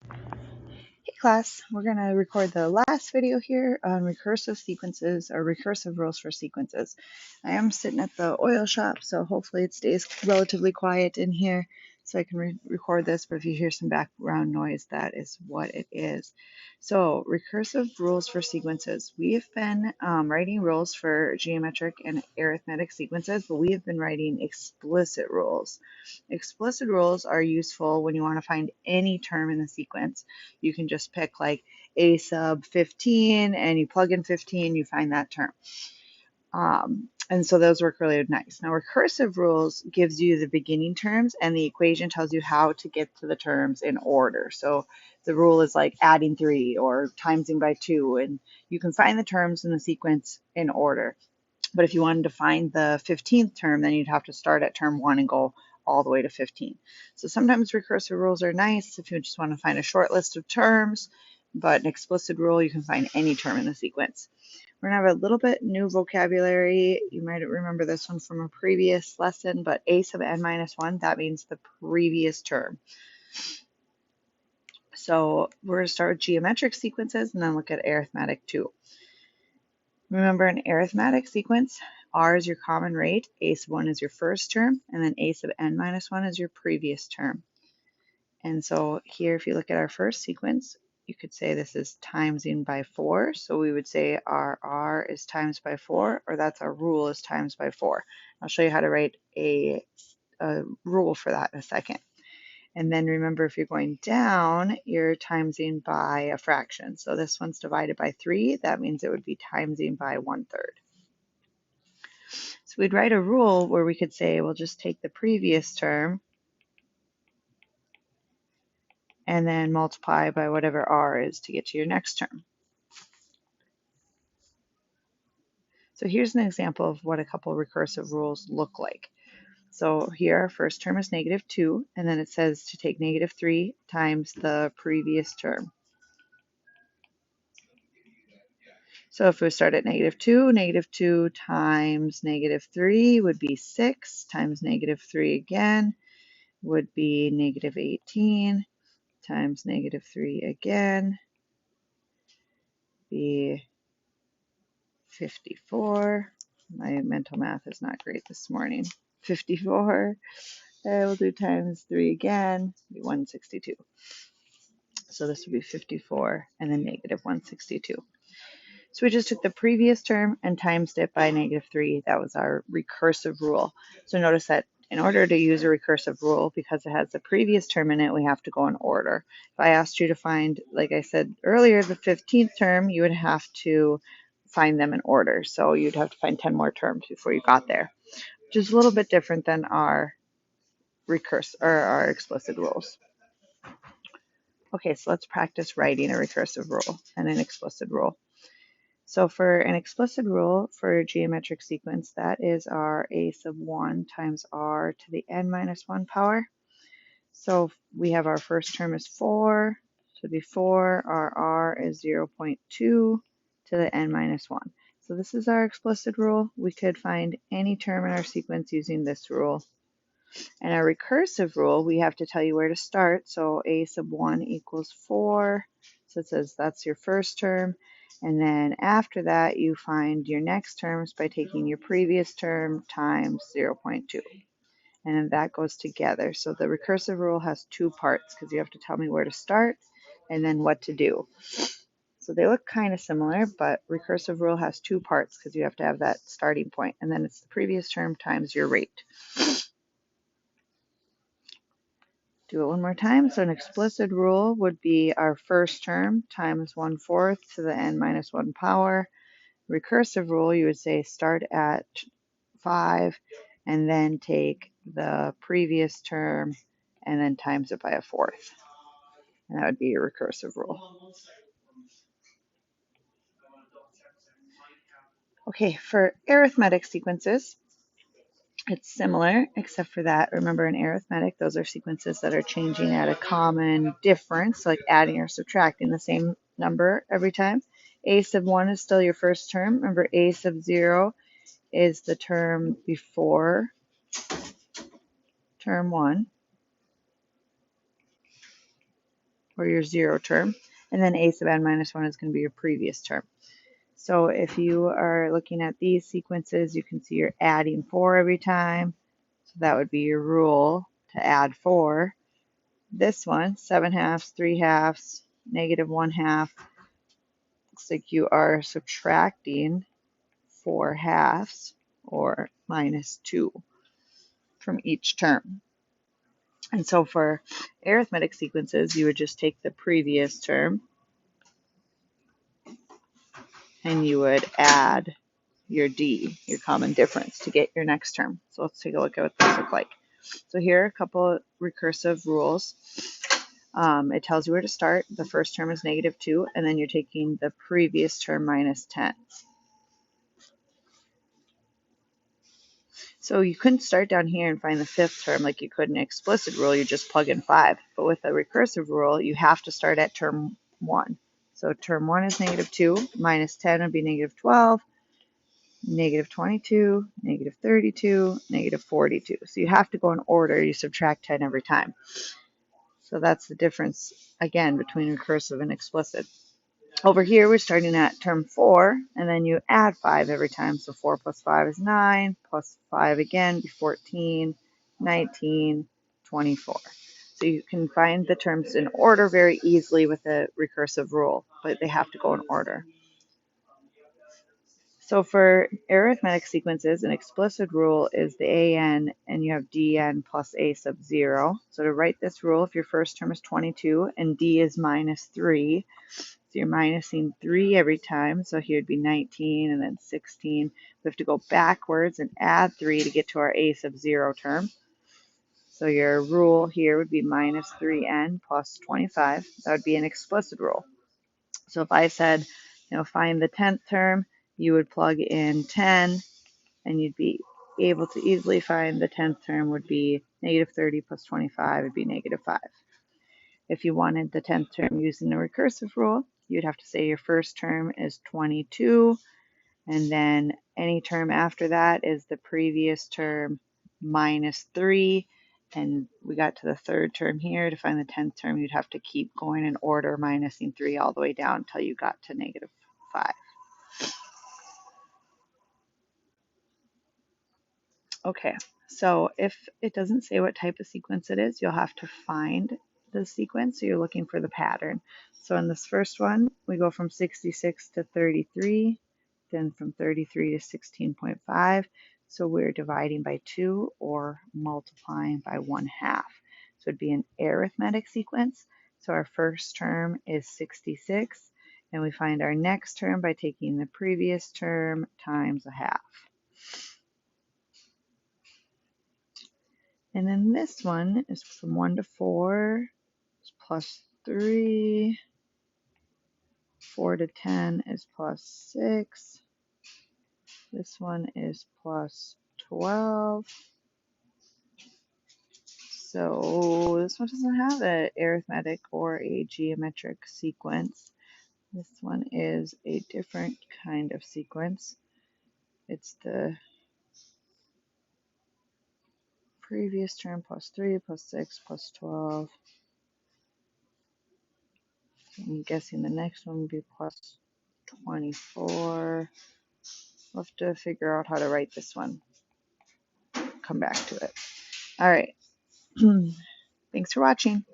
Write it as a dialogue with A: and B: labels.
A: Hey class, we're going to record the last video here on recursive sequences or recursive rules for sequences. I am sitting at the oil shop, so hopefully it stays relatively quiet in here so I can record this, but if you hear some background noise, that is what it is. So recursive rules for sequences. We have been writing rules for geometric and arithmetic sequences, but we have been writing explicit rules. Explicit rules are useful when you want to find any term in the sequence. You can just pick like a sub 15 and you plug in 15, you find that term. And so those work really nice. Now recursive rules gives you the beginning terms and the equation tells you how to get to the terms in order. So the rule is like adding 3 or timesing by 2, and you can find the terms in the sequence in order. But if you wanted to find the 15th term, then you'd have to start at term 1 and go all the way to 15. So sometimes recursive rules are nice if you just want to find a short list of terms, but an explicit rule, you can find any term in the sequence. We're going to have a little bit new vocabulary. You might remember this one from a previous lesson, but a sub n minus 1, that means the previous term. So we're going to start with geometric sequences and then look at arithmetic too. Remember, an arithmetic sequence, r is your common rate, a sub 1 is your first term, and then a sub n minus 1 is your previous term. And so here, if you look at our first sequence, you could say this is timesing by 4. So we would say our r is times by 4, or that's our rule is times by 4. I'll show you how to write a rule for that in a second. And then remember, if you're going down, you're timesing by a fraction. So this one's divided by 3. That means it would be timesing by 1/3. So we'd write a rule where we could say, we'll just take the previous term and then multiply by whatever r is to get to your next term. So here's an example of what a couple recursive rules look like. So here our first term is -2, and then it says to take -3 times the previous term. So if we start at -2 times -3 would be 6, times -3 again would be -18, times -3 again be 54. My mental math is not great this morning. 54. We'll do times 3 again, be 162. So this would be 54 and then -162. So we just took the previous term and timesed it by -3. That was our recursive rule. So notice that in order to use a recursive rule, because it has the previous term in it, we have to go in order. If I asked you to find, like I said earlier, the 15th term, you would have to find them in order. So you'd have to find 10 more terms before you got there, which is a little bit different than our our explicit rules. Okay, so let's practice writing a recursive rule and an explicit rule. So for an explicit rule for a geometric sequence, that is our a sub 1 times r to the n minus 1 power. So we have our first term is 4, so before our r is 0.2 to the n minus 1. So this is our explicit rule. We could find any term in our sequence using this rule. And our recursive rule, we have to tell you where to start. So a sub 1 equals 4. So it says that's your first term. And then after that, you find your next terms by taking your previous term times 0.2. And then that goes together. So the recursive rule has 2 parts because you have to tell me where to start and then what to do. So they look kind of similar, but recursive rule has 2 parts because you have to have that starting point. And then it's the previous term times your rate. Do it one more time. So an explicit rule would be our first term times 1/4 to the n minus 1 power. Recursive rule, you would say start at 5 and then take the previous term and then times it by 1/4. And that would be your recursive rule. Okay, for arithmetic sequences, it's similar, except for that. Remember, in arithmetic, those are sequences that are changing at a common difference, like adding or subtracting the same number every time. A sub 1 is still your first term. Remember, a sub 0 is the term before term 1, or your 0 term, and then a sub n minus 1 is going to be your previous term. So if you are looking at these sequences, you can see you're adding 4 every time. So that would be your rule to add 4. This one, 7 halves, 3 halves, negative 1 half, looks like you are subtracting 4 halves or minus 2 from each term. And so for arithmetic sequences, you would just take the previous term and you would add your D, your common difference, to get your next term. So let's take a look at what those look like. So here are a couple recursive rules. It tells you where to start. The first term is negative 2, and then you're taking the previous term minus 10. So you couldn't start down here and find the fifth term like you could in an explicit rule. You just plug in 5. But with a recursive rule, you have to start at term 1. So term 1 is negative 2. Minus 10 would be negative 12. Negative 22, negative 32, negative 42. So you have to go in order. You subtract 10 every time. So that's the difference, again, between recursive and explicit. Over here, we're starting at term 4, and then you add 5 every time. So 4 plus 5 is 9, plus 5 again, be 14, 19, 24. So you can find the terms in order very easily with a recursive rule, but they have to go in order. So for arithmetic sequences, an explicit rule is the AN, and you have DN plus A sub 0. So to write this rule, if your first term is 22 and D is minus 3, so you're minusing 3 every time. So here would be 19 and then 16. We have to go backwards and add 3 to get to our A sub 0 term. So your rule here would be minus 3n plus 25. That would be an explicit rule. So if I said, find the 10th term, you would plug in 10, and you'd be able to easily find the 10th term would be negative 30 plus 25 would be negative 5. If you wanted the 10th term using the recursive rule, you'd have to say your first term is 22, and then any term after that is the previous term minus 3, and we got to the third term here. To find the 10th term, you'd have to keep going in order, minusing 3 all the way down until you got to negative 5. Okay, so if it doesn't say what type of sequence it is, you'll have to find the sequence. So you're looking for the pattern. So in this first one, we go from 66 to 33, then from 33 to 16.5. So we're dividing by 2 or multiplying by 1/2. So it'd be an arithmetic sequence. So our first term is 66, and we find our next term by taking the previous term times 1/2. And then this one is from 1 to 4, is plus 3. 4 to 10 is plus 6. This one is plus 12. So this one doesn't have an arithmetic or a geometric sequence. This one is a different kind of sequence. It's the previous term plus 3, plus 6, plus 12. I'm guessing the next one would be plus 24. We'll have to figure out how to write this one. Come back to it. All right. Thanks for watching.